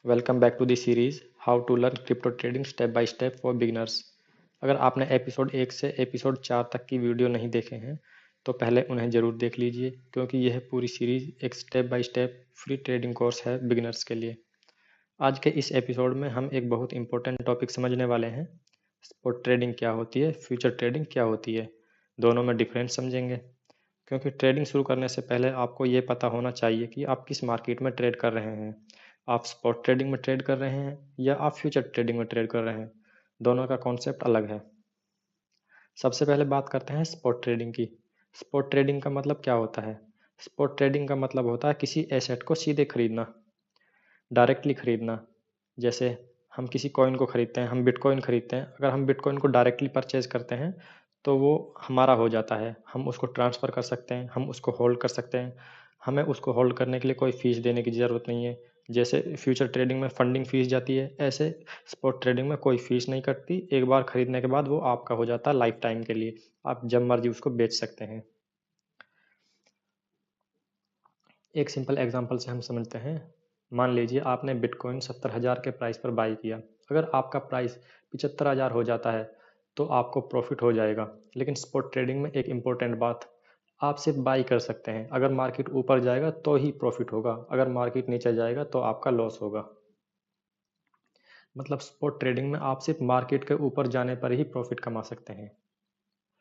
Welcome back to the series how to learn crypto trading step by step for beginners. अगर आपने episode 1 से episode 4 तक की video नहीं देखे हैं तो पहले उन्हें ज़रूर देख लीजिए, क्योंकि यह पूरी सीरीज एक step by step free trading course है बिगिनर्स के लिए। आज के इस एपिसोड में हम एक बहुत इंपॉर्टेंट टॉपिक समझने वाले हैं। स्पॉट ट्रेडिंग क्या होती है, फ्यूचर ट्रेडिंग क्या होती है, दोनों में डिफरेंस समझेंगे। क्योंकि ट्रेडिंग शुरू करने से पहले आपको ये पता होना चाहिए कि आप किस मार्केट में ट्रेड कर रहे हैं। आप स्पॉट ट्रेडिंग में ट्रेड कर रहे हैं या आप फ्यूचर ट्रेडिंग में ट्रेड कर रहे हैं, दोनों का कॉन्सेप्ट अलग है। सबसे पहले बात करते हैं स्पॉट ट्रेडिंग की। स्पॉट ट्रेडिंग का मतलब क्या होता है? स्पॉट ट्रेडिंग का मतलब होता है किसी एसेट को सीधे खरीदना, डायरेक्टली खरीदना। जैसे हम किसी कॉइन को खरीदते हैं, हम बिटकॉइन खरीदते हैं। अगर हम बिटकॉइन को डायरेक्टली परचेज करते हैं तो वो हमारा हो जाता है। हम उसको ट्रांसफ़र कर सकते हैं, हम उसको होल्ड कर सकते हैं। हमें उसको होल्ड करने के लिए कोई फ़ीस देने की ज़रूरत नहीं है। जैसे फ्यूचर ट्रेडिंग में फंडिंग फ़ीस जाती है, ऐसे स्पॉट ट्रेडिंग में कोई फ़ीस नहीं कटती। एक बार खरीदने के बाद वो आपका हो जाता है लाइफ टाइम के लिए। आप जब मर्जी उसको बेच सकते हैं। एक सिंपल एग्जांपल से हम समझते हैं। मान लीजिए आपने बिटकॉइन 70,000 के प्राइस पर बाई किया। अगर आपका प्राइस 75,000 हो जाता है तो आपको प्रॉफिट हो जाएगा। लेकिन स्पॉट ट्रेडिंग में एक इम्पोर्टेंट बात, आप सिर्फ बाई कर सकते हैं। अगर मार्केट ऊपर जाएगा तो ही प्रॉफिट होगा, अगर मार्केट नीचे जाएगा तो आपका लॉस होगा। मतलब स्पॉट ट्रेडिंग में आप सिर्फ मार्केट के ऊपर जाने पर ही प्रॉफिट कमा सकते हैं।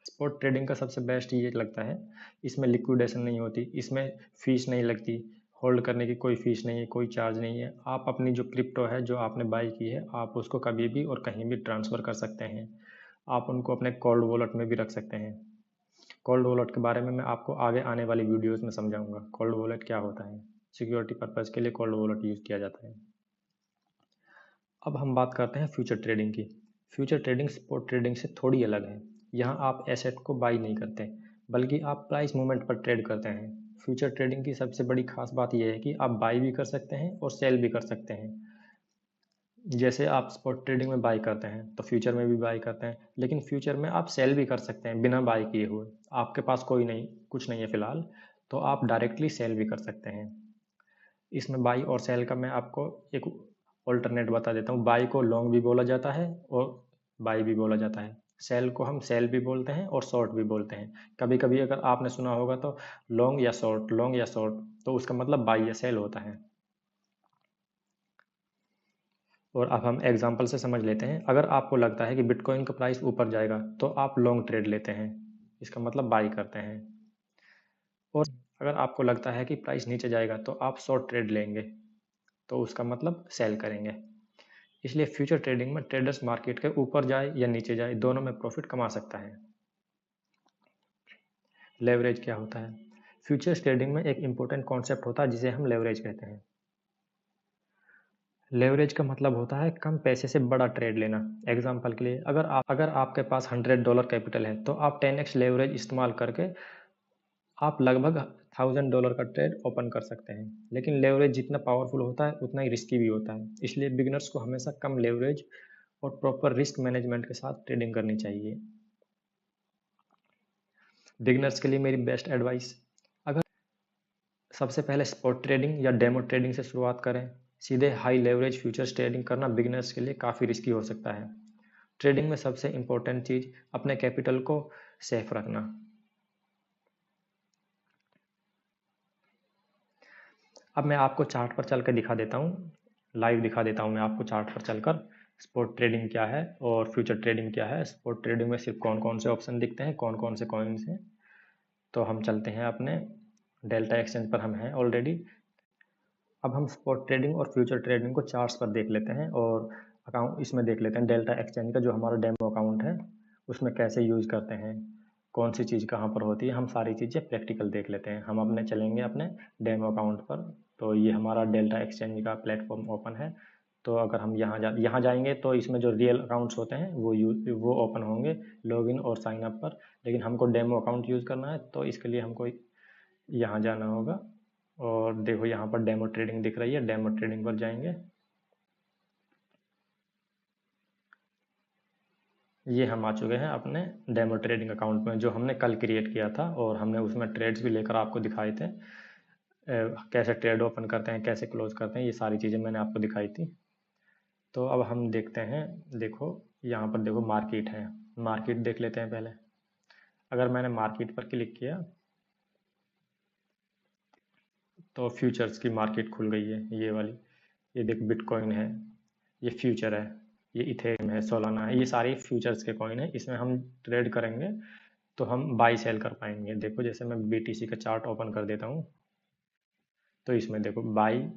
स्पॉट ट्रेडिंग का सबसे बेस्ट ये लगता है, इसमें लिक्विडेशन नहीं होती, इसमें फीस नहीं लगती, होल्ड करने की कोई फीस नहीं है, कोई चार्ज नहीं है। आप अपनी जो क्रिप्टो है जो आपने बाई की है, आप उसको कभी भी और कहीं भी ट्रांसफ़र कर सकते हैं। आप उनको अपने कोल्ड वॉलेट में भी रख सकते हैं। कोल्ड वॉलेट के बारे में मैं आपको आगे आने वाली वीडियोज़ में समझाऊंगा। कोल्ड वॉलेट क्या होता है, सिक्योरिटी पर्पज़ के लिए कोल्ड वॉलेट यूज़ किया जाता है। अब हम बात करते हैं फ्यूचर ट्रेडिंग की। फ्यूचर ट्रेडिंग स्पॉट ट्रेडिंग से थोड़ी अलग है। यहाँ आप एसेट को बाई नहीं करते, बल्कि आप प्राइस मूवमेंट पर ट्रेड करते हैं। फ्यूचर ट्रेडिंग की सबसे बड़ी खास बात यह है कि आप बाई भी कर सकते हैं और सेल भी कर सकते हैं। जैसे आप स्पॉट ट्रेडिंग में बाई करते हैं तो फ्यूचर में भी बाई करते हैं, लेकिन फ्यूचर में आप सेल भी कर सकते हैं बिना बाई किए हुए। आपके पास कोई नहीं, कुछ नहीं है फिलहाल, तो आप डायरेक्टली सेल भी कर सकते हैं। इसमें बाई और सेल का मैं आपको एक ऑल्टरनेट बता देता हूँ। बाई को लॉन्ग भी बोला जाता है और बाई भी बोला जाता है। सेल को हम सेल भी बोलते हैं और शॉर्ट भी बोलते हैं। कभी कभी अगर आपने सुना होगा तो लॉन्ग या शॉर्ट, लॉन्ग या शॉर्ट, तो उसका मतलब बाई या सेल होता है। और अब हम एग्जांपल से समझ लेते हैं। अगर आपको लगता है कि बिटकॉइन का प्राइस ऊपर जाएगा तो आप लॉन्ग ट्रेड लेते हैं, इसका मतलब बाई करते हैं। और अगर आपको लगता है कि प्राइस नीचे जाएगा तो आप शॉर्ट ट्रेड लेंगे, तो उसका मतलब सेल करेंगे। इसलिए फ्यूचर ट्रेडिंग में ट्रेडर्स मार्केट के ऊपर जाए या नीचे जाए, दोनों में प्रॉफिट कमा सकता है। लेवरेज क्या होता है? फ्यूचर्स ट्रेडिंग में एक इंपॉर्टेंट कॉन्सेप्ट होता है जिसे हम लेवरेज कहते हैं। लेवरेज का मतलब होता है कम पैसे से बड़ा ट्रेड लेना। एग्जांपल के लिए, अगर आपके पास $100 कैपिटल है तो आप 10x लेवरेज इस्तेमाल करके आप लगभग $1,000 का ट्रेड ओपन कर सकते हैं। लेकिन लेवरेज जितना पावरफुल होता है उतना ही रिस्की भी होता है। इसलिए बिगिनर्स को हमेशा कम लेवरेज और प्रॉपर रिस्क मैनेजमेंट के साथ ट्रेडिंग करनी चाहिए। बिगिनर्स के लिए मेरी बेस्ट एडवाइस, अगर सबसे पहले स्पॉट ट्रेडिंग या डेमो ट्रेडिंग से शुरुआत करें। सीधे हाई लेवरेज फ्यूचर्स ट्रेडिंग करना बिगिनर्स के लिए काफ़ी रिस्की हो सकता है। ट्रेडिंग में सबसे इंपॉर्टेंट चीज़ अपने कैपिटल को सेफ रखना। अब मैं आपको चार्ट पर चल कर दिखा देता हूँ, लाइव दिखा देता हूँ मैं आपको चार्ट पर चलकर स्पॉट ट्रेडिंग क्या है और फ्यूचर ट्रेडिंग क्या है। स्पॉट ट्रेडिंग में सिर्फ कौन कौन से ऑप्शन दिखते हैं, कौन कौन से कॉइन्स हैं। तो हम चलते हैं अपने डेल्टा एक्सचेंज पर, हम हैं ऑलरेडी। अब हम स्पॉट ट्रेडिंग और फ्यूचर ट्रेडिंग को चार्ट्स पर देख लेते हैं और अकाउंट इसमें देख लेते हैं। डेल्टा एक्सचेंज का जो हमारा डेमो अकाउंट है उसमें कैसे यूज़ करते हैं, कौन सी चीज़ कहाँ पर होती है, हम सारी चीज़ें प्रैक्टिकल देख लेते हैं। हम अपने चलेंगे अपने डेमो अकाउंट पर। तो ये हमारा डेल्टा एक्सचेंज का प्लेटफॉर्म ओपन है। तो अगर हम यहाँ जाएंगे तो इसमें जो रियल अकाउंट्स होते हैं वो ओपन होंगे लॉगिन और साइन अप पर। लेकिन हमको डेमो अकाउंट यूज़ करना है तो इसके लिए हमको यहाँ जाना होगा। और देखो यहाँ पर डेमो ट्रेडिंग दिख रही है, डेमो ट्रेडिंग पर जाएंगे। ये हम आ चुके हैं अपने डेमो ट्रेडिंग अकाउंट में जो हमने कल क्रिएट किया था और हमने उसमें ट्रेड्स भी लेकर आपको दिखाए थे। कैसे ट्रेड ओपन करते हैं, कैसे क्लोज करते हैं, ये सारी चीज़ें मैंने आपको दिखाई थी। तो अब हम देखते हैं, देखो यहाँ पर देखो मार्केट है, मार्केट देख लेते हैं पहले। अगर मैंने मार्केट पर क्लिक किया तो फ्यूचर्स की मार्केट खुल गई है, ये वाली। ये देख बिटकॉइन है, ये फ्यूचर है, ये इथेरियम है, सोलाना है, ये सारे फ्यूचर्स के कॉइन है। इसमें हम ट्रेड करेंगे तो हम बाई सेल कर पाएंगे। देखो जैसे मैं बीटीसी का चार्ट ओपन कर देता हूँ, तो इसमें देखो बाई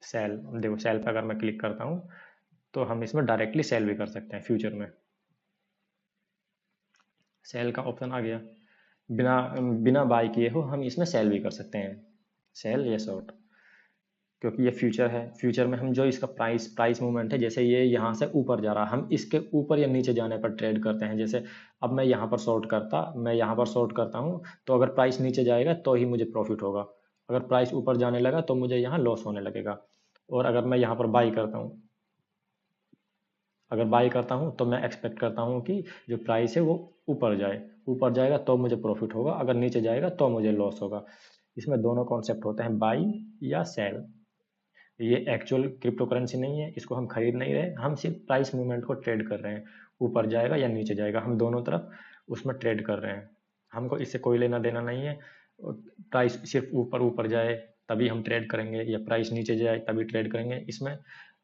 सेल, देखो सेल पर अगर मैं क्लिक करता हूँ तो हम इसमें डायरेक्टली सेल भी कर सकते हैं। फ्यूचर में सेल का ऑप्शन आ गया, बिना बिना बाई किए हो हम इसमें सेल भी कर सकते हैं, सेल या शॉर्ट। क्योंकि ये फ्यूचर है, फ्यूचर में हम जो इसका प्राइस मूवमेंट है, जैसे ये यहाँ से ऊपर जा रहा है, हम इसके ऊपर या नीचे जाने पर ट्रेड करते हैं। जैसे अब मैं यहाँ पर शॉर्ट करता हूँ, तो अगर प्राइस नीचे जाएगा तो ही मुझे प्रॉफिट होगा, अगर प्राइस ऊपर जाने लगा तो मुझे यहाँ लॉस होने लगेगा। और अगर मैं यहाँ पर बाई करता हूँ, अगर बाई करता हूँ तो मैं एक्सपेक्ट करता हूँ कि जो प्राइस है वो ऊपर जाए, ऊपर जाएगा तो मुझे प्रॉफिट होगा, अगर नीचे जाएगा तो मुझे लॉस होगा। इसमें दोनों कॉन्सेप्ट होते हैं, बाई या सेल। ये एक्चुअल क्रिप्टो करेंसी नहीं है, इसको हम खरीद नहीं रहे, हम सिर्फ प्राइस मूवमेंट को ट्रेड कर रहे हैं, ऊपर जाएगा या नीचे जाएगा, हम दोनों तरफ उसमें ट्रेड कर रहे हैं। हमको इससे कोई लेना देना नहीं है, प्राइस सिर्फ ऊपर ऊपर जाए तभी हम ट्रेड करेंगे, या प्राइस नीचे जाए तभी ट्रेड करेंगे। इसमें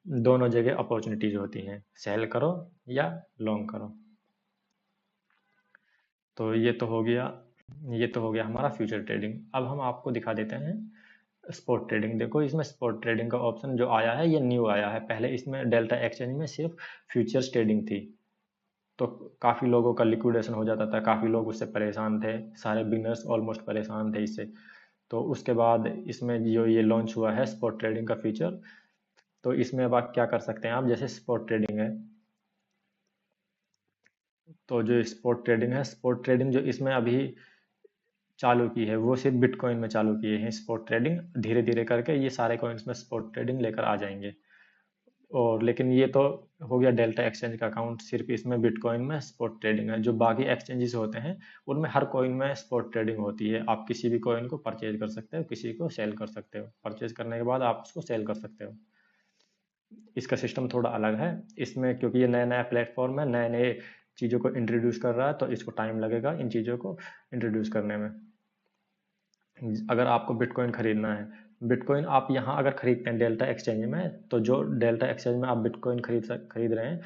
दोनों जगह अपॉर्चुनिटीज होती हैं, सेल करो या लॉन्ग करो। तो ये तो हो गया हमारा फ्यूचर ट्रेडिंग। अब हम आपको दिखा देते हैं स्पॉट ट्रेडिंग। देखो इसमें स्पॉट ट्रेडिंग का ऑप्शन जो आया है ये न्यू आया है, पहले इसमें डेल्टा एक्सचेंज में सिर्फ फ्यूचर्स ट्रेडिंग थी। तो काफ़ी लोगों का लिक्विडेशन हो जाता था, काफ़ी लोग उससे परेशान थे, सारे बिगनर्स ऑलमोस्ट परेशान थे इससे। तो उसके बाद इसमें जो ये लॉन्च हुआ है स्पॉट ट्रेडिंग का फीचर, तो इसमें अब आप क्या कर सकते हैं, आप जैसे स्पॉट ट्रेडिंग है, तो जो स्पॉट ट्रेडिंग जो इसमें अभी चालू की है वो सिर्फ बिटकॉइन में चालू किए हैं स्पॉट ट्रेडिंग। धीरे धीरे करके ये सारे कॉइन्स में स्पॉट ट्रेडिंग लेकर आ जाएंगे। और लेकिन ये तो हो गया डेल्टा एक्सचेंज का अकाउंट, सिर्फ इसमें बिटकॉइन में स्पॉट ट्रेडिंग है। जो बाकी एक्सचेंजेस होते हैं उनमें हर कॉइन में स्पॉट ट्रेडिंग होती है, आप किसी भी कॉइन को परचेज कर सकते हो, किसी को सेल कर सकते हो, परचेज करने के बाद आप उसको सेल कर सकते हो। इसका सिस्टम थोड़ा अलग है इसमें, क्योंकि ये नया नया प्लेटफॉर्म है, नए नए चीज़ों को इंट्रोड्यूस कर रहा है, तो इसको टाइम लगेगा इन चीज़ों को इंट्रोड्यूस करने में। अगर आपको बिटकॉइन खरीदना है, बिटकॉइन आप यहाँ अगर खरीदते हैं डेल्टा एक्सचेंज में, तो जो डेल्टा एक्सचेंज में आप बिटकॉइन खरीद रहे हैं,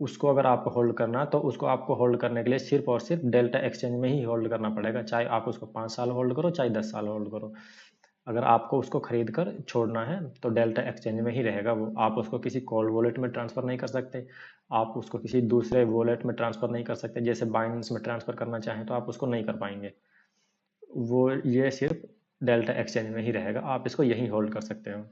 उसको अगर आपको होल्ड करना है तो उसको आपको होल्ड करने के लिए सिर्फ और सिर्फ डेल्टा एक्सचेंज में ही होल्ड करना पड़ेगा, चाहे आप उसको 5 साल होल्ड करो चाहे 10 साल होल्ड करो। अगर आपको उसको खरीद कर छोड़ना है तो डेल्टा एक्सचेंज में ही रहेगा वो, आप उसको किसी कोल्ड वॉलेट में ट्रांसफ़र नहीं कर सकते, आप उसको किसी दूसरे वॉलेट में ट्रांसफ़र नहीं कर सकते, जैसे बाइनेंस में ट्रांसफ़र करना चाहें तो आप उसको नहीं कर पाएंगे। वो ये सिर्फ डेल्टा एक्सचेंज में ही रहेगा, आप इसको यहीं होल्ड कर सकते हो।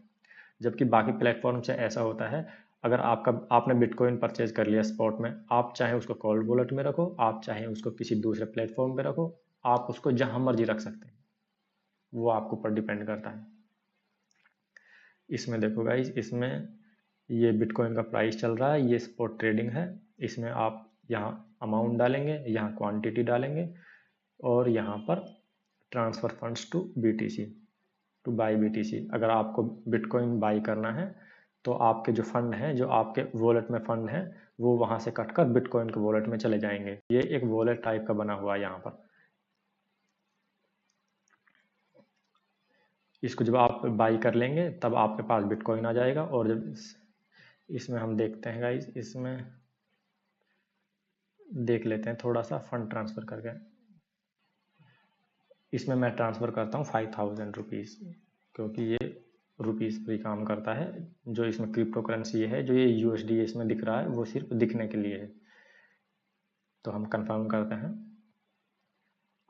जबकि बाकी प्लेटफॉर्म से ऐसा होता है, अगर आपने बिटकॉइन परचेज कर लिया स्पॉट में, आप चाहे उसको कोल्ड वॉलेट में रखो, आप चाहे उसको किसी दूसरे प्लेटफॉर्म पे रखो, आप उसको जहां मर्जी रख सकते हैं, वो आपके ऊपर डिपेंड करता है। इसमें देखो गाइस, इसमें ये बिटकॉइन का प्राइस चल रहा है, ये स्पॉट ट्रेडिंग है। इसमें आप यहाँ अमाउंट डालेंगे, यहाँ क्वांटिटी डालेंगे, और यहाँ पर transfer funds to BTC, to buy BTC. अगर आपको बिटकॉइन बाई करना है तो आपके जो फंड हैं, जो आपके वॉलेट में फंड हैं, वो वहाँ से कट कर बिटकॉइन के वॉलेट में चले जाएंगे। ये एक वॉलेट टाइप का बना हुआ है यहाँ पर। इसको जब आप बाई कर लेंगे तब आपके पास बिटकॉइन आ जाएगा। और जब इसमें हम देखते हैं गाइस, इसमें देख लेते हैं थोड़ा सा फंड ट्रांसफ़र करके। इसमें मैं ट्रांसफ़र करता हूँ 5000 रुपीज़, क्योंकि ये रुपीज़ पे काम करता है। जो इसमें क्रिप्टो करेंसी है, जो ये यूएसडी इसमें दिख रहा है, वो सिर्फ दिखने के लिए है। तो हम कंफर्म करते हैं।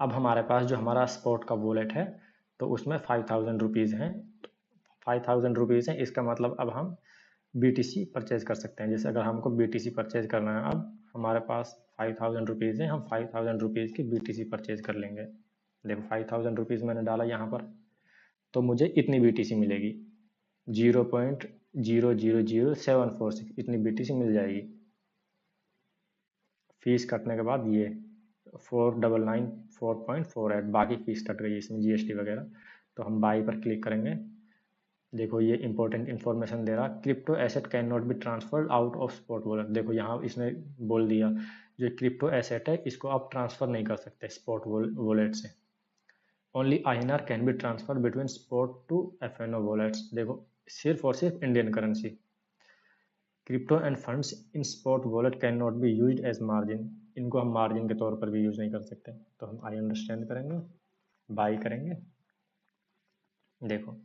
अब हमारे पास जो हमारा स्पॉट का वॉलेट है, तो उसमें 5000 रुपीज़ हैं। 5000 रुपीज़ हैं, इसका मतलब अब हम बीटीसी परचेज कर सकते हैं। जैसे अगर हमको बीटीसी परचेज करना है, अब हमारे पास 5000 रुपीज़ हैं, हम 5000 रुपीज़ की बीटीसी परचेज कर लेंगे। देखो 5000 रुपीज़ मैंने डाला यहाँ पर, तो मुझे इतनी बीटीसी मिलेगी, 0.000746 इतनी बीटीसी मिल जाएगी। फीस कटने के बाद ये 499 4.48 बाकी फीस कट गई इसमें, जीएसटी वगैरह। तो हम बाई पर क्लिक करेंगे। देखो ये इंपॉर्टेंट इन्फॉर्मेशन दे रहा, crypto asset can not be transferred out of spot wallet. देखो यहाँ इसने बोल दिया जो क्रिप्टो एसेट है इसको आप ट्रांसफर नहीं कर सकते स्पॉट वॉलेट से। Only INR can be transfer between spot to FNO wallets. देखो सिर्फ और सिर्फ Indian currency. Crypto and funds in spot wallet can not be used as margin. इनको हम मार्जिन के तौर पर भी यूज नहीं कर सकते। तो हम आई अंडरस्टैंड करेंगे, बाई करेंगे। देखो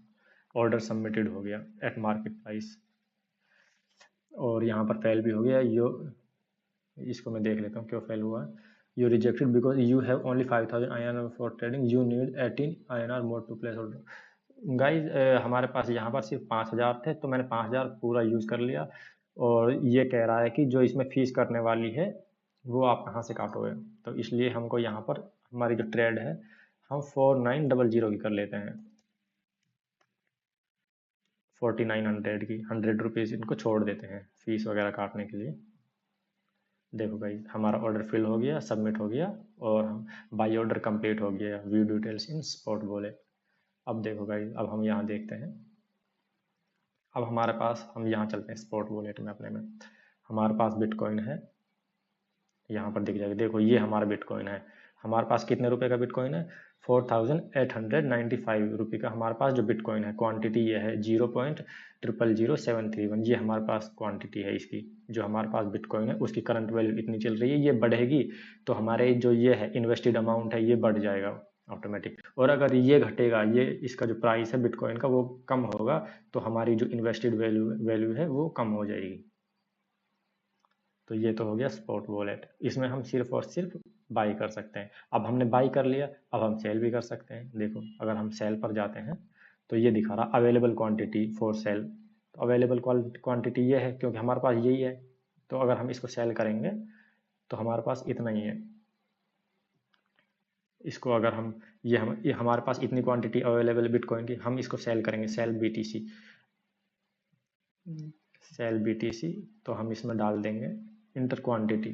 ऑर्डर सबमिटेड हो गया एट मार्केट प्राइस, और यहाँ पर फेल भी हो गया। इसको मैं देख लेता हूँ क्यों फेल हुआ। You rejected because you have only 5000 INR for trading, you need 18 INR more to place order. Guys हमारे पास यहाँ पर सिर्फ 5000 थे, तो मैंने 5000 पूरा यूज़ कर लिया, और ये कह रहा है कि जो इसमें फीस करने वाली है वो आप कहाँ से काटोगे। तो इसलिए हमको यहाँ पर हमारी जो ट्रेड है हम 4900 की कर लेते हैं, 4900 की, 100 रुपीज़ इनको छोड़ देते हैं फीस वगैरह काटने के लिए। देखो भाई हमारा ऑर्डर फिल हो गया, सबमिट हो गया, और हम बाई ऑर्डर कंप्लीट हो गया, व्यू डिटेल्स इन स्पॉट बोले। अब देखो भाई अब हम यहाँ देखते हैं। अब हमारे पास, हम यहाँ चलते हैं स्पॉट वॉलेट में अपने में, हमारे पास बिटकॉइन है, यहाँ पर दिख जाएगा। देखो ये हमारा बिटकॉइन है। हमारे पास कितने रुपए का बिटकॉइन है? 4895 रुपये का हमारे पास जो बिटकॉइन है। क्वांटिटी ये है 0.000731। ये हमारे पास क्वांटिटी है इसकी। जो हमारे पास बिटकॉइन है उसकी करंट वैल्यू इतनी चल रही है। ये बढ़ेगी तो हमारे जो ये है इन्वेस्टेड अमाउंट है ये बढ़ जाएगा ऑटोमेटिक, और अगर ये घटेगा, ये इसका जो प्राइस है बिटकॉइन का वो कम होगा, तो हमारी जो इन्वेस्टेड वैल्यू है वो कम हो जाएगी। तो ये तो हो गया स्पॉट वॉलेट। इसमें हम सिर्फ और सिर्फ बाई कर सकते हैं। अब हमने बाई कर लिया, अब हम सेल भी कर सकते हैं। देखो अगर हम सेल पर जाते हैं तो ये दिखा रहा अवेलेबल क्वांटिटी फॉर सेल। तो अवेलेबल क्वांटिटी ये है क्योंकि हमारे पास यही है। तो अगर हम इसको सेल करेंगे तो हमारे पास इतना ही है। इसको अगर हम ये हमारे पास इतनी क्वांटिटी अवेलेबल बिटकॉइन की, हम इसको सेल करेंगे, सेल BTC, सेल BTC। तो हम इसमें डाल देंगे इंटर क्वांटिटी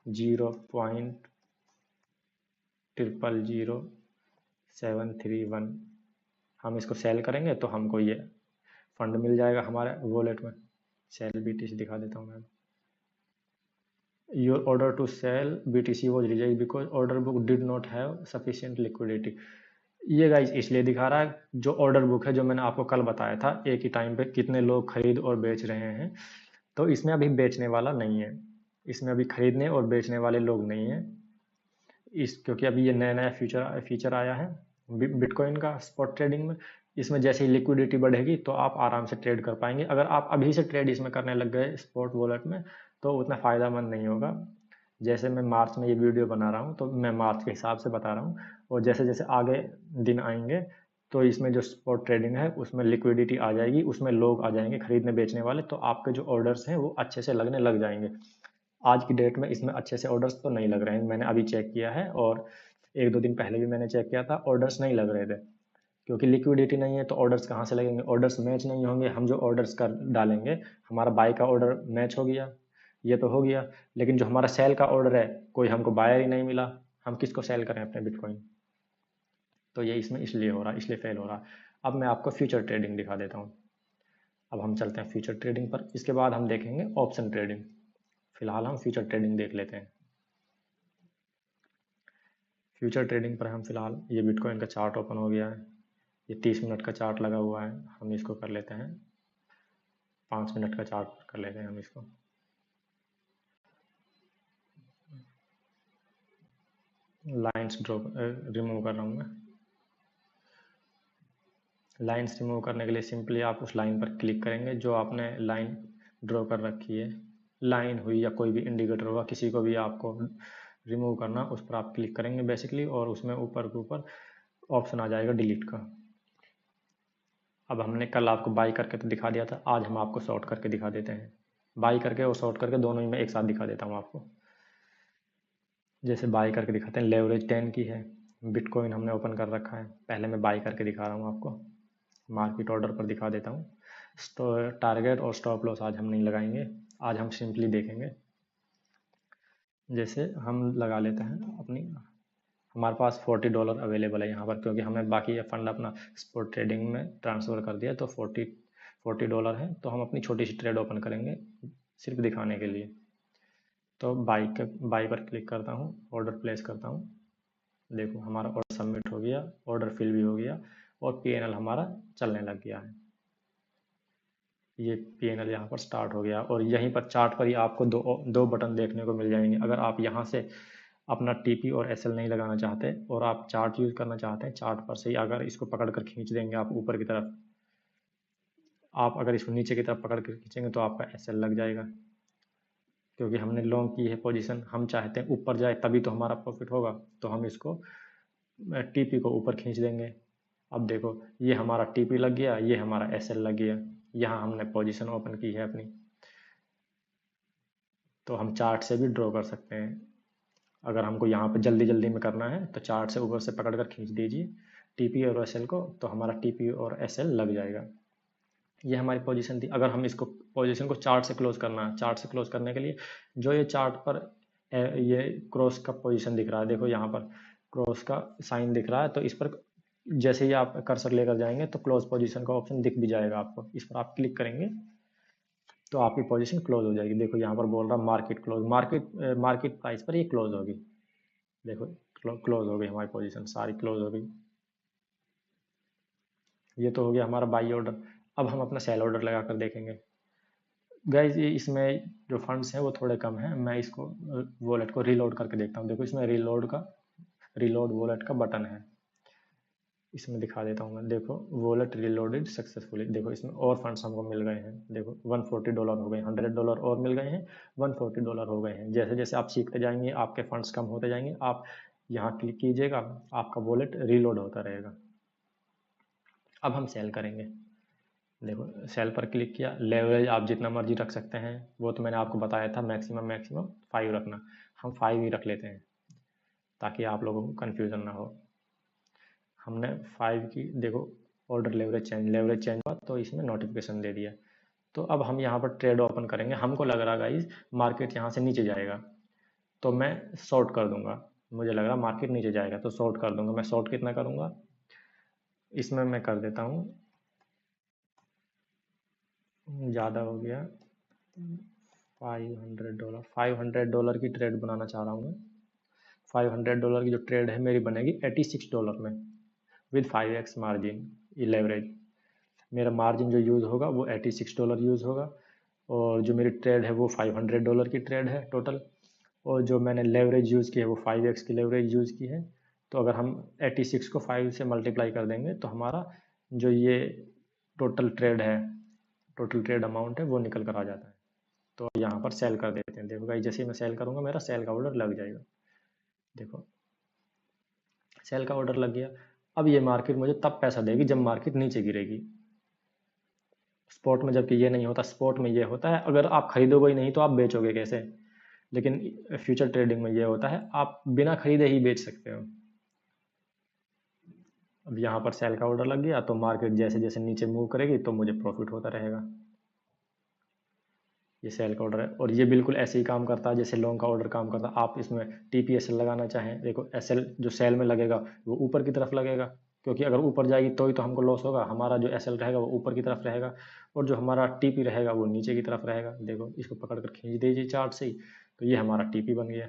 0.000731। हम इसको सेल करेंगे तो हमको ये फंड मिल जाएगा हमारे वॉलेट में। सेल BTC दिखा देता हूँ मैं। Your order to sell BTC was reject because order book did not have sufficient liquidity. ये गाइज इसलिए दिखा रहा है, जो ऑर्डर बुक है जो मैंने आपको कल बताया था, एक ही टाइम पे कितने लोग खरीद और बेच रहे हैं, तो इसमें अभी बेचने वाला नहीं है। इसमें अभी खरीदने और बेचने वाले लोग नहीं हैं। क्योंकि अभी ये नया नया फीचर आया है बिटकॉइन का स्पॉट ट्रेडिंग में। इसमें जैसे ही लिक्विडिटी बढ़ेगी तो आप आराम से ट्रेड कर पाएंगे। अगर आप अभी से ट्रेड इसमें करने लग गए स्पॉट वॉलेट में तो उतना फ़ायदेमंद नहीं होगा। जैसे मैं मार्च में ये वीडियो बना रहा हूँ तो मैं मार्च के हिसाब से बता रहा हूँ, और जैसे जैसे आगे दिन आएंगे तो इसमें जो स्पॉट ट्रेडिंग है उसमें लिक्विडिटी आ जाएगी, उसमें लोग आ जाएंगे खरीदने बेचने वाले, तो आपके जो ऑर्डर्स हैं वो अच्छे से लगने लग जाएंगे। आज की डेट में इसमें अच्छे से ऑर्डर्स तो नहीं लग रहे हैं। मैंने अभी चेक किया है, और एक दो दिन पहले भी मैंने चेक किया था, ऑर्डर्स नहीं लग रहे थे। क्योंकि लिक्विडिटी नहीं है तो ऑर्डर्स कहाँ से लगेंगे? ऑर्डर्स मैच नहीं होंगे। हम जो ऑर्डर्स कर डालेंगे, हमारा बाय का ऑर्डर मैच हो गया, ये तो हो गया, लेकिन जो हमारा सेल का ऑर्डर है कोई हमको बायर ही नहीं मिला, हम किसको सेल करें अपने बिटकॉइन? तो ये इसमें इसलिए हो रहा, इसलिए फेल हो रहा। अब मैं आपको फ्यूचर ट्रेडिंग दिखा देता हूँ। अब हम चलते हैं फ्यूचर ट्रेडिंग पर, इसके बाद हम देखेंगे ऑप्शन ट्रेडिंग। फिलहाल हम फ्यूचर ट्रेडिंग देख लेते हैं। फ्यूचर ट्रेडिंग पर हम फिलहाल, ये बिटकॉइन का चार्ट ओपन हो गया है, ये 30 मिनट का चार्ट लगा हुआ है। हम इसको कर लेते हैं 5 मिनट का चार्ट कर लेते हैं हम इसको। लाइंस ड्रॉ रिमूव कर रहा हूँ मैं। लाइंस रिमूव करने के लिए सिंपली आप उस लाइन पर क्लिक करेंगे जो आपने लाइन ड्रॉ कर रखी है। लाइन हुई या कोई भी इंडिकेटर होगा, किसी को भी आपको रिमूव करना, उस पर आप क्लिक करेंगे बेसिकली, और उसमें ऊपर के ऊपर ऑप्शन आ जाएगा डिलीट का। अब हमने कल आपको बाई करके तो दिखा दिया था, आज हम आपको शॉर्ट करके दिखा देते हैं। बाई करके और शॉर्ट करके दोनों ही मैं एक साथ दिखा देता हूँ आपको। जैसे बाई करके दिखाते हैं, लेवरेज 10 की है, बिटकॉइन हमने ओपन कर रखा है। पहले मैं बाई करके दिखा रहा हूँ आपको, मार्केट ऑर्डर पर दिखा देता हूँ। टारगेट और स्टॉप लॉस आज हम नहीं लगाएंगे, आज हम सिंपली देखेंगे। जैसे हम लगा लेते हैं अपनी, हमारे पास $40 अवेलेबल है यहाँ पर, क्योंकि हमें बाकी ये फंड अपना स्पॉट ट्रेडिंग में ट्रांसफ़र कर दिया, तो $40 है, तो हम अपनी छोटी सी ट्रेड ओपन करेंगे सिर्फ दिखाने के लिए। तो बाई पर क्लिक करता हूँ, ऑर्डर प्लेस करता हूँ। देखो हमारा ऑर्डर सबमिट हो गया, ऑर्डर फिल भी हो गया और PNL हमारा चलने लग गया है। ये PNL यहाँ पर स्टार्ट हो गया और यहीं पर चार्ट पर ही आपको दो बटन देखने को मिल जाएंगे। अगर आप यहाँ से अपना TP और SL नहीं लगाना चाहते और आप चार्ट यूज़ करना चाहते हैं, चार्ट पर से ही अगर इसको पकड़ कर खींच देंगे आप ऊपर की तरफ, आप अगर इसको नीचे की तरफ पकड़ कर खींचेंगे तो आपका SL लग जाएगा, क्योंकि हमने लॉन्ग की है पोजीशन, हम चाहते हैं ऊपर जाए तभी तो हमारा प्रॉफिट होगा, तो हम इसको TP को ऊपर खींच देंगे। अब देखो ये हमारा TP लग गया, ये हमारा SL लग गया, यहाँ हमने पोजीशन ओपन की है अपनी। तो हम चार्ट से भी ड्रॉ कर सकते हैं। अगर हमको यहाँ पे जल्दी जल्दी में करना है तो चार्ट से ऊपर से पकड़ कर खींच दीजिए TP और SL को, तो हमारा TP और SL लग जाएगा। ये हमारी पोजीशन थी। अगर हम इसको पोजीशन को चार्ट से क्लोज करना है, चार्ट से क्लोज करने के लिए जो ये चार्ट पर ये क्रॉस का पोजीशन दिख रहा है, देखो यहाँ पर क्रॉस का साइन दिख रहा है, तो इस पर जैसे ही आप कर्सर लेकर जाएंगे तो क्लोज पोजीशन का ऑप्शन दिख भी जाएगा आपको। इस पर आप क्लिक करेंगे तो आपकी पोजीशन क्लोज हो जाएगी। देखो यहाँ पर बोल रहा मार्केट क्लोज, मार्केट प्राइस पर ये क्लोज होगी। देखो क्लोज हो गई हमारी पोजीशन, सारी क्लोज हो गई। ये तो हो गया हमारा बाई ऑर्डर। अब हम अपना सेल ऑर्डर लगा कर देखेंगे। गाइज इसमें जो फंड्स हैं वो थोड़े कम हैं, मैं इसको वॉलेट को रीलोड करके देखता हूँ। देखो इसमें रीलोड वॉलेट का बटन है, इसमें दिखा देता हूँ मैं। देखो वॉलेट रीलोडेड सक्सेसफुली, देखो इसमें और फंड्स हमको मिल गए हैं। देखो $140 हो गए, $100 और मिल गए हैं, $140 हो गए हैं। जैसे जैसे आप सीखते जाएंगे आपके फंड्स कम होते जाएंगे, आप यहाँ क्लिक कीजिएगा, आपका वॉलेट रीलोड होता रहेगा। अब हम सेल करेंगे। देखो सेल पर क्लिक किया, लेवरेज आप जितना मर्जी रख सकते हैं, वो तो मैंने आपको बताया था मैक्सिमम 5 रखना। हम 5 ही रख लेते हैं ताकि आप लोगों को कन्फ्यूज़न ना हो। हमने 5 की, देखो ऑर्डर लेवरेज चेंज हुआ तो इसमें नोटिफिकेशन दे दिया। तो अब हम यहाँ पर ट्रेड ओपन करेंगे। हमको लग रहा गाइस मार्केट यहाँ से नीचे जाएगा, तो मैं शॉर्ट कर दूंगा। मुझे लग रहा मार्केट नीचे जाएगा तो शॉर्ट कर दूंगा। मैं शॉर्ट कितना करूंगा, इसमें मैं कर देता हूँ, ज़्यादा हो गया, $500 की ट्रेड बनाना चाह रहा हूँ मैं। $500 की जो ट्रेड है मेरी बनेगी $86 में विद 5x मार्जिन। ये लेवरेज, मेरा मार्जिन जो यूज़ होगा वो $86 यूज़ होगा, और जो मेरी ट्रेड है वो $500 की ट्रेड है टोटल, और जो मैंने लेवरेज यूज़ की है वो 5x की लेवरेज यूज़ की है। तो अगर हम 86 को 5 से मल्टीप्लाई कर देंगे तो हमारा जो ये टोटल ट्रेड अमाउंट है वो निकल कर आ जाता है। तो यहाँ पर सेल कर देते हैं। देखो गाइस जैसे ही मैं सेल करूँगा मेरा सेल का ऑर्डर लग जाएगा। देखो सेल का ऑर्डर लग गया। अब ये मार्केट मुझे तब पैसा देगी जब मार्केट नीचे गिरेगी। स्पॉट में जबकि ये नहीं होता, स्पॉट में ये होता है अगर आप खरीदोगे ही नहीं तो आप बेचोगे कैसे, लेकिन फ्यूचर ट्रेडिंग में ये होता है आप बिना खरीदे ही बेच सकते हो। अब यहाँ पर सेल का ऑर्डर लग गया तो मार्केट जैसे जैसे नीचे मूव करेगी तो मुझे प्रॉफिट होता रहेगा। ये सेल का ऑर्डर है और ये बिल्कुल ऐसे ही काम करता है जैसे लॉन्ग का ऑर्डर काम करता है। आप इसमें TP/SL लगाना चाहें, देखो SL जो सेल में लगेगा वो ऊपर की तरफ लगेगा, क्योंकि अगर ऊपर जाएगी तो ही तो हमको लॉस होगा। हमारा जो SL रहेगा वो ऊपर की तरफ रहेगा और जो हमारा TP रहेगा वो नीचे की तरफ रहेगा। देखो इसको पकड़ कर खींच दीजिए चार्ट से ही, तो ये हमारा TP बन गया।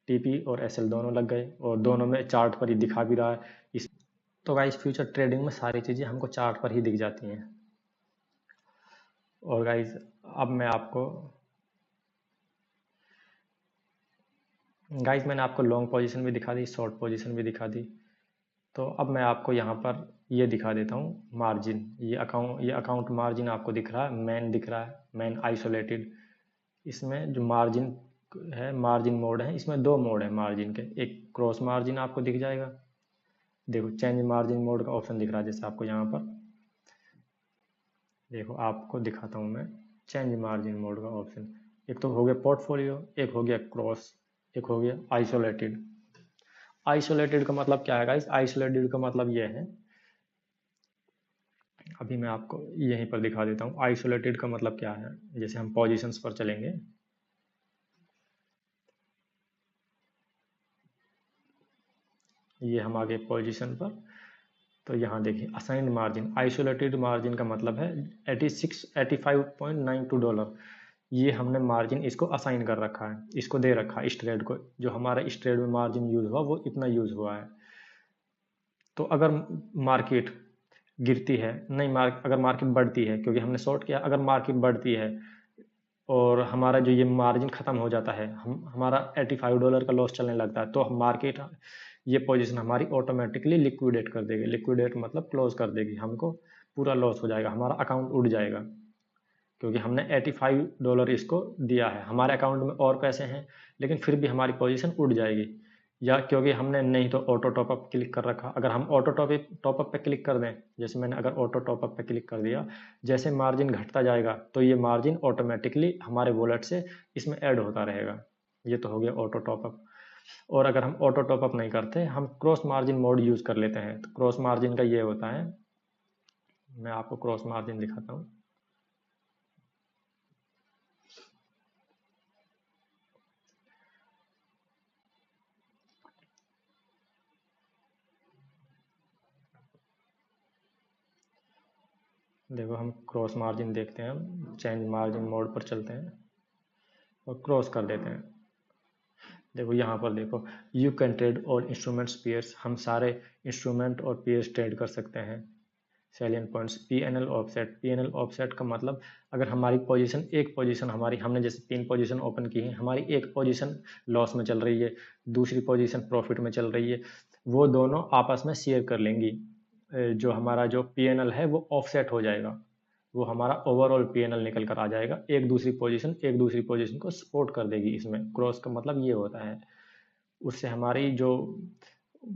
TP और SL दोनों लग गए और दोनों में चार्ट पर ही दिखा भी रहा है। इस तो गाइस फ्यूचर ट्रेडिंग में सारी चीज़ें हमको चार्ट पर ही दिख जाती हैं। और गाइस अब मैं आपको मैंने आपको लॉन्ग पोजीशन भी दिखा दी, शॉर्ट पोजीशन भी दिखा दी। तो अब मैं आपको यहाँ पर ये दिखा देता हूँ मार्जिन। ये अकाउंट मार्जिन आपको दिख रहा है, मैन दिख रहा है, मैन आइसोलेटेड। इसमें जो मार्जिन है, मार्जिन मोड है, इसमें 2 मोड है मार्जिन के। एक क्रॉस मार्जिन आपको दिख जाएगा, देखो चेंज मार्जिन मोड का ऑप्शन दिख रहा है जैसे आपको यहाँ पर। देखो आपको दिखाता हूँ मैं चेंज मार्जिन मोड का ऑप्शन। एक तो हो गया पोर्टफोलियो, एक हो गया क्रॉस, एक हो गया आइसोलेटेड। आइसोलेटेड का मतलब क्या है गाइस, आइसोलेटेड का मतलब ये है, अभी मैं आपको यहीं पर दिखा देता हूँ आइसोलेटेड का मतलब क्या है। जैसे हम पोजीशंस पर चलेंगे, ये हम आगे पोजीशन पर। तो यहाँ देखिए असाइंड मार्जिन, आइसोलेटेड मार्जिन का मतलब है 85.92 डॉलर। ये हमने मार्जिन इसको असाइन कर रखा है, इसको दे रखा है इस ट्रेड को, जो हमारा इस ट्रेड में मार्जिन यूज हुआ वो इतना यूज हुआ है। तो अगर मार्केट गिरती है, नहीं अगर मार्केट बढ़ती है, क्योंकि हमने शॉर्ट किया, अगर मार्केट बढ़ती है और हमारा जो ये मार्जिन ख़त्म हो जाता है, हमारा $85 का लॉस चलने लगता है, तो मार्केट ये पोजीशन हमारी ऑटोमेटिकली लिक्विडेट कर देगी। लिक्विडेट मतलब क्लोज कर देगी, हमको पूरा लॉस हो जाएगा, हमारा अकाउंट उड़ जाएगा, क्योंकि हमने $85 इसको दिया है। हमारे अकाउंट में और पैसे हैं, लेकिन फिर भी हमारी पोजीशन उड़ जाएगी, या क्योंकि हमने नहीं तो ऑटो टॉपअप क्लिक कर रखा। अगर हम ऑटो टॉपअप पे क्लिक कर दें, जैसे मैंने अगर ऑटो टॉपअप पे क्लिक कर दिया, जैसे मार्जिन घटता जाएगा तो ये मार्जिन ऑटोमेटिकली हमारे वॉलेट से इसमें ऐड होता रहेगा। ये तो हो गया ऑटो टॉपअप। और अगर हम ऑटो टॉपअप नहीं करते, हम क्रॉस मार्जिन मोड यूज़ कर लेते हैं। तो क्रॉस मार्जिन का ये होता है, मैं आपको क्रॉस मार्जिन दिखाता हूँ। देखो हम क्रॉस मार्जिन देखते हैं, हम चेंज मार्जिन मोड पर चलते हैं और क्रॉस कर देते हैं। देखो यहाँ पर देखो, you can trade all instruments pairs, हम सारे इंस्ट्रूमेंट और पेयर्स ट्रेड कर सकते हैं। Salient points, PNL offset. PNL offset का मतलब अगर हमारी पोजीशन, एक पोजीशन हमारी, हमने जैसे 3 पोजीशन ओपन की है, हमारी एक पोजीशन लॉस में चल रही है, दूसरी पोजीशन प्रॉफिट में चल रही है, वो दोनों आपस में शेयर कर लेंगी। जो हमारा जो पीएनएल है वो ऑफसेट हो जाएगा, वो हमारा ओवरऑल पीएनएल निकल कर आ जाएगा। एक दूसरी पोजीशन को सपोर्ट कर देगी। इसमें क्रॉस का मतलब ये होता है, उससे हमारी जो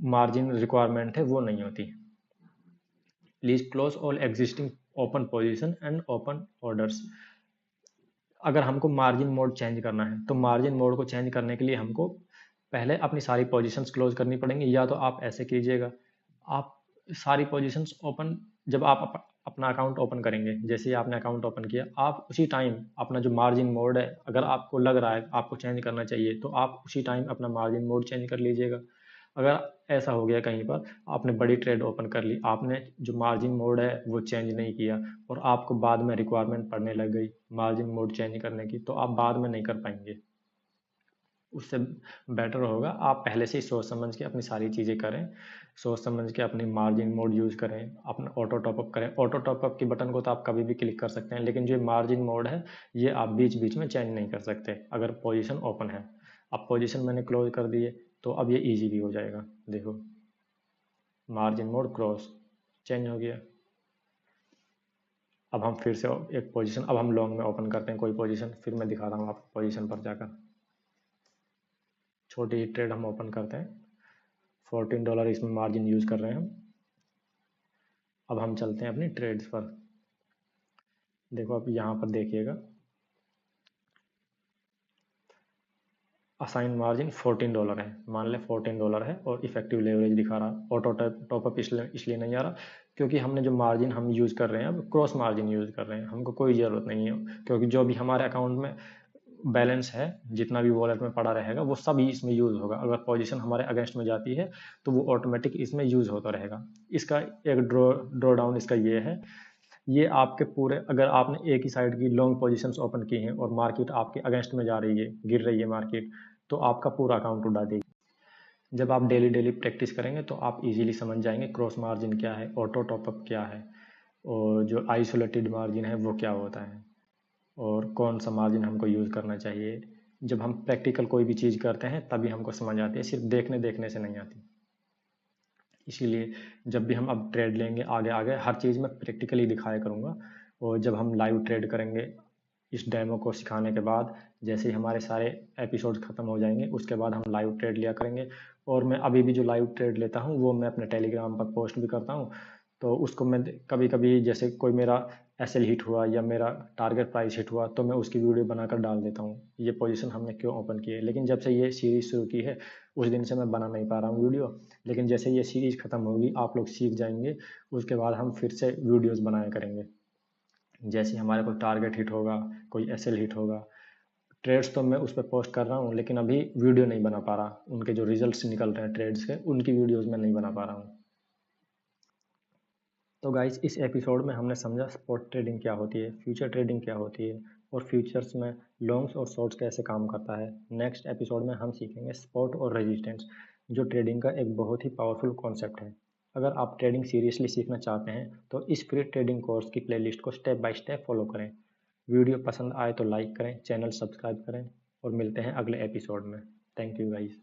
मार्जिन रिक्वायरमेंट है वो नहीं होती। Please close all existing open position and open orders. अगर हमको मार्जिन मोड चेंज करना है, तो मार्जिन मोड को चेंज करने के लिए हमको पहले अपनी सारी पोजीशंस क्लोज करनी पड़ेंगी, या तो आप ऐसे कीजिएगा, आप सारी पोजीशंस ओपन, जब आप अपना अकाउंट ओपन करेंगे, जैसे ही आपने अकाउंट ओपन किया, आप उसी टाइम अपना जो मार्जिन मोड है, अगर आपको लग रहा है आपको चेंज करना चाहिए, तो आप उसी टाइम अपना मार्जिन मोड चेंज कर लीजिएगा। अगर ऐसा हो गया कहीं पर आपने बड़ी ट्रेड ओपन कर ली, आपने जो मार्जिन मोड है वो चेंज नहीं किया, और आपको बाद में रिक्वायरमेंट पड़ने लग गई मार्जिन मोड चेंज करने की, तो आप बाद में नहीं कर पाएंगे। उससे बेटर होगा आप पहले से ही सोच समझ के अपनी सारी चीज़ें करें, सोच समझ के अपनी मार्जिन मोड यूज़ करें, अपना ऑटो टॉपअप करें। ऑटो टॉपअप की बटन को तो आप कभी भी क्लिक कर सकते हैं, लेकिन जो मार्जिन मोड है ये आप बीच बीच में चेंज नहीं कर सकते अगर पोजीशन ओपन है। अब पोजीशन मैंने क्लोज कर दिए, तो अब ये इजीली हो जाएगा। देखो मार्जिन मोड क्रॉस चेंज हो गया। अब हम फिर से एक पोजीशन, अब हम लॉन्ग में ओपन करते हैं कोई पोजीशन, फिर मैं दिखा रहा हूँ आपको पोजीशन पर जाकर। छोटी ही ट्रेड हम ओपन करते हैं, $14 इसमें मार्जिन यूज़ कर रहे हैं हम। अब हम चलते हैं अपनी ट्रेड्स पर। देखो अब यहाँ पर देखिएगा, असाइन मार्जिन $14 है, मान लें $14 है, और इफेक्टिव लेवरेज दिखा रहा। ऑटो टॉपअप इसलिए नहीं आ रहा क्योंकि हमने जो मार्जिन हम यूज़ कर रहे हैं, अब क्रॉस मार्जिन यूज़ कर रहे हैं, हमको कोई ज़रूरत नहीं है, क्योंकि जो भी हमारे अकाउंट में बैलेंस है, जितना भी वॉलेट में पड़ा रहेगा वो सब ही इसमें यूज़ होगा। अगर पोजीशन हमारे अगेंस्ट में जाती है तो वो ऑटोमेटिक इसमें यूज़ होता रहेगा। इसका एक ड्रॉ डाउन इसका ये है, ये आपके पूरे, अगर आपने एक ही साइड की लॉन्ग पोजीशंस ओपन की हैं और मार्केट आपके अगेंस्ट में जा रही है, गिर रही है मार्केट, तो आपका पूरा अकाउंट उड़ा देगी। जब आप डेली डेली प्रैक्टिस करेंगे तो आप इजीली समझ जाएंगे क्रॉस मार्जिन क्या है, ऑटो टॉपअप क्या है, और जो आइसोलेटेड मार्जिन है वो क्या होता है, और कौन सा मार्जिन हमको यूज़ करना चाहिए। जब हम प्रैक्टिकल कोई भी चीज़ करते हैं तभी हमको समझ आती है, सिर्फ देखने देखने से नहीं आती। इसीलिए जब भी हम अब ट्रेड लेंगे आगे आगे हर चीज़ में प्रैक्टिकली दिखाया करूँगा, और जब हम लाइव ट्रेड करेंगे इस डेमो को सिखाने के बाद, जैसे ही हमारे सारे एपिसोड ख़त्म हो जाएंगे उसके बाद हम लाइव ट्रेड लिया करेंगे। और मैं अभी भी जो लाइव ट्रेड लेता हूँ वो मैं अपने टेलीग्राम पर पोस्ट भी करता हूँ, तो उसको मैं कभी कभी, जैसे कोई मेरा एसएल हिट हुआ या मेरा टारगेट प्राइस हिट हुआ, तो मैं उसकी वीडियो बनाकर डाल देता हूँ, ये पोजीशन हमने क्यों ओपन की है। लेकिन जब से ये सीरीज़ शुरू की है उस दिन से मैं बना नहीं पा रहा हूँ वीडियो, लेकिन जैसे ये सीरीज़ ख़त्म होगी आप लोग सीख जाएंगे, उसके बाद हम फिर से वीडियोज़ बनाया करेंगे। जैसे हमारे कोई टारगेट हिट होगा, कोई एसएल हिट होगा, ट्रेड्स तो मैं उस पर पोस्ट कर रहा हूँ, लेकिन अभी वीडियो नहीं बना पा रहा। उनके जो रिजल्ट्स निकल रहे हैं ट्रेड्स के, उनकी वीडियोस मैं नहीं बना पा रहा हूँ। तो गाइस, इस एपिसोड में हमने समझा स्पॉट ट्रेडिंग क्या होती है, फ्यूचर ट्रेडिंग क्या होती है, और फ्यूचर्स में लॉन्ग्स और शॉर्ट्स कैसे काम करता है। नेक्स्ट एपिसोड में हम सीखेंगे स्पॉट और रेजिस्टेंस, जो ट्रेडिंग का एक बहुत ही पावरफुल कॉन्सेप्ट है। अगर आप ट्रेडिंग सीरियसली सीखना चाहते हैं तो इस फ्री ट्रेडिंग कोर्स की प्लेलिस्ट को स्टेप बाय स्टेप फॉलो करें। वीडियो पसंद आए तो लाइक करें, चैनल सब्सक्राइब करें, और मिलते हैं अगले एपिसोड में। Thank you guys.